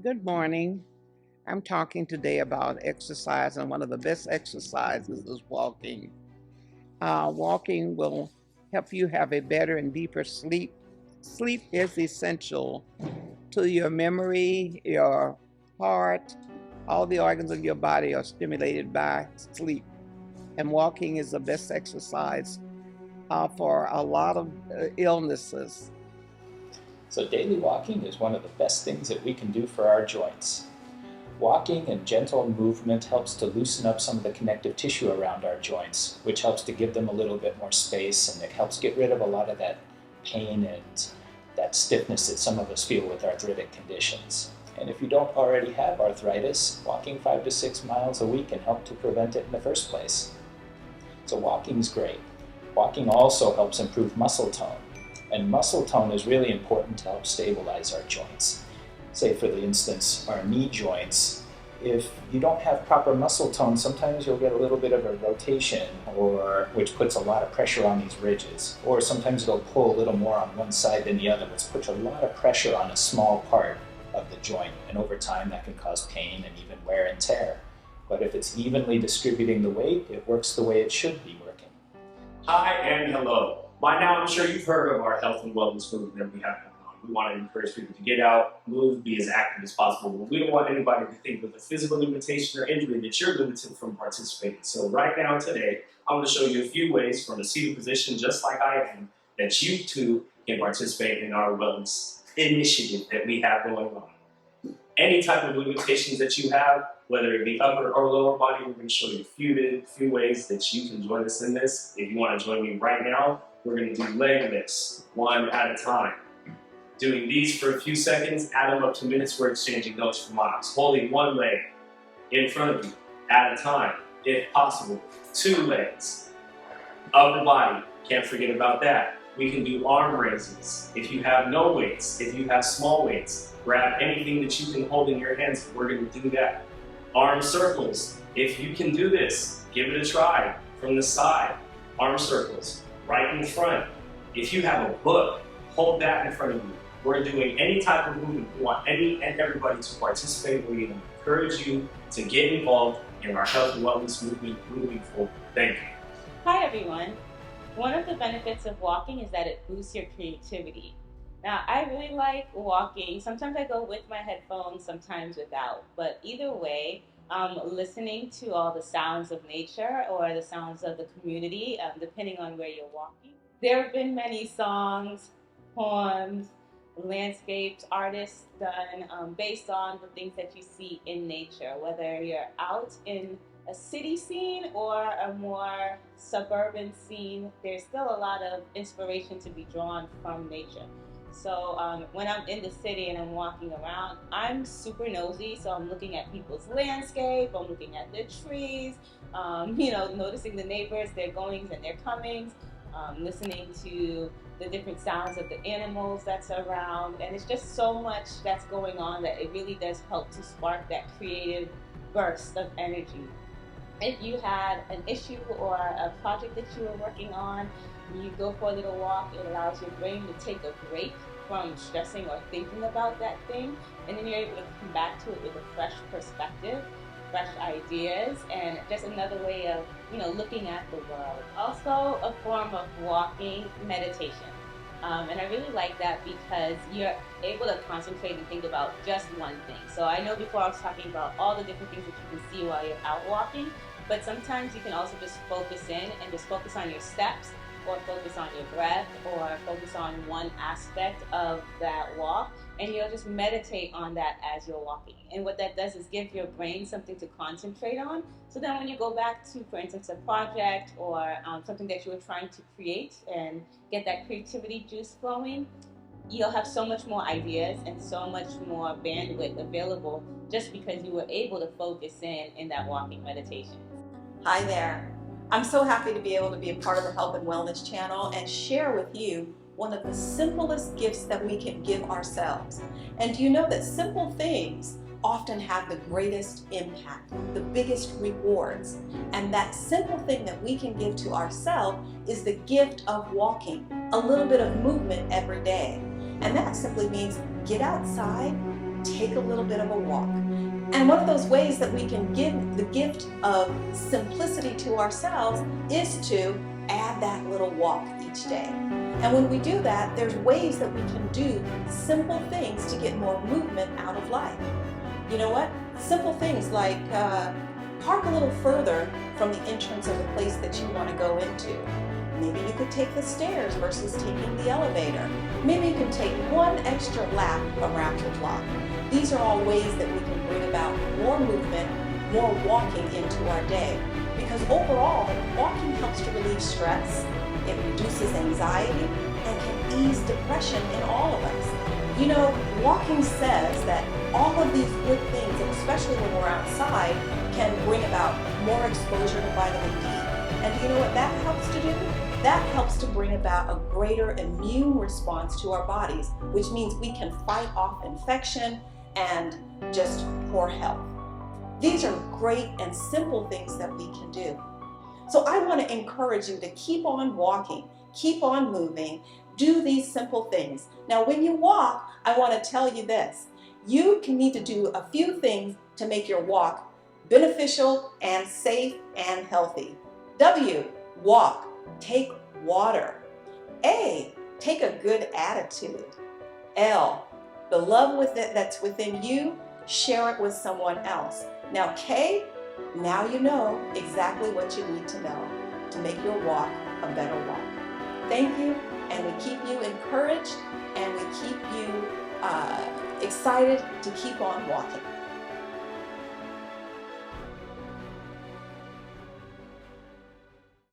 Good morning. I'm talking today about exercise, and one of the best exercises is walking. Walking will help you have a better and deeper sleep. Sleep is essential to your memory, your heart. All the organs of your body are stimulated by sleep, and walking is the best exercise for a lot of illnesses. So daily walking is one of the best things that we can do for our joints. Walking and gentle movement helps to loosen up some of the connective tissue around our joints, which helps to give them a little bit more space, and it helps get rid of a lot of that pain and that stiffness that some of us feel with arthritic conditions. And if you don't already have arthritis, walking 5 to 6 miles a week can help to prevent it in the first place. So walking's great. Walking also helps improve muscle tone. And muscle tone is really important to help stabilize our joints. Say, for instance, our knee joints. If you don't have proper muscle tone, sometimes you'll get a little bit of a rotation, which puts a lot of pressure on these ridges. Or sometimes it'll pull a little more on one side than the other, which puts a lot of pressure on a small part of the joint. And over time, that can cause pain and even wear and tear. But if it's evenly distributing the weight, it works the way it should be working. Hi and hello. By now, I'm sure you've heard of our health and wellness movement that we have going on. We want to encourage people to get out, move, be as active as possible. But we don't want anybody to think with a physical limitation or injury that you're limited from participating. So right now, today, I'm going to show you a few ways from a seated position, just like I am, that you too can participate in our wellness initiative that we have going on. Any type of limitations that you have, whether it be upper or lower body, we're going to show you a few ways that you can join us in this. If you want to join me right now, we're going to do leg lifts, one at a time. Doing these for a few seconds, add them up to minutes, we're exchanging notes for miles. Holding one leg in front of you at a time, if possible. 2 legs. Upper body, can't forget about that. We can do arm raises. If you have no weights, if you have small weights, grab anything that you can hold in your hands. We're going to do that. Arm circles. If you can do this, give it a try. From the side, arm circles. Right in front. If you have a book, hold that in front of you. We're doing any type of movement. We want any and everybody to participate. We encourage you to get involved in our health and wellness movement moving forward. Thank you. Hi everyone. One of the benefits of walking is that it boosts your creativity. Now, I really like walking. Sometimes I go with my headphones, sometimes without. But either way, listening to all the sounds of nature or the sounds of the community, depending on where you're walking. There have been many songs, poems, landscapes, artists done based on the things that you see in nature, whether you're out in a city scene or a more suburban scene. There's still a lot of inspiration to be drawn from nature. So when I'm in the city and I'm walking around, I'm super nosy. So I'm looking at people's landscape, I'm looking at their trees, noticing the neighbors, their goings and their comings, listening to the different sounds of the animals that's around. And it's just so much that's going on that it really does help to spark that creative burst of energy. If you had an issue or a project that you were working on, you go for a little walk, it allows your brain to take a break from stressing or thinking about that thing, and then you're able to come back to it with a fresh perspective, fresh ideas, and just another way of looking at the world. Also a form of walking meditation. And I really like that because you're able to concentrate and think about just one thing. So I know before I was talking about all the different things that you can see while you're out walking, but sometimes you can also just focus in and just focus on your steps, or focus on your breath, or focus on one aspect of that walk, and you'll just meditate on that as you're walking. And what that does is give your brain something to concentrate on, so then when you go back to, for instance, a project or something that you were trying to create and get that creativity juice flowing, you'll have so much more ideas and so much more bandwidth available just because you were able to focus in that walking meditation. Hi there. I'm so happy to be able to be a part of the Health and Wellness channel and share with you one of the simplest gifts that we can give ourselves. And do you know that simple things often have the greatest impact, the biggest rewards? And that simple thing that we can give to ourselves is the gift of walking, a little bit of movement every day. And that simply means get outside, take a little bit of a walk. And one of those ways that we can give the gift of simplicity to ourselves is to add that little walk each day. And when we do that, there's ways that we can do simple things to get more movement out of life. You know what? Simple things like park a little further from the entrance of the place that you want to go into. Maybe you could take the stairs versus taking the elevator. Maybe you can take one extra lap around the block. These are all ways that we can bring about more movement, more walking into our day. Because overall, walking helps to relieve stress, it reduces anxiety, and can ease depression in all of us. You know, walking says that all of these good things, and especially when we're outside, can bring about more exposure to vitamin D. And do you know what that helps to do? That helps to bring about a greater immune response to our bodies, which means we can fight off infection and just poor health. These are great and simple things that we can do. So I want to encourage you to keep on walking, keep on moving, do these simple things. Now, when you walk, I want to tell you this. You can need to do a few things to make your walk beneficial and safe and healthy. W, walk. Take water. A, take a good attitude. L, the love that's within you, share it with someone else. Now K, now you know exactly what you need to know to make your walk a better walk. Thank you, and we keep you encouraged, and we keep you excited to keep on walking.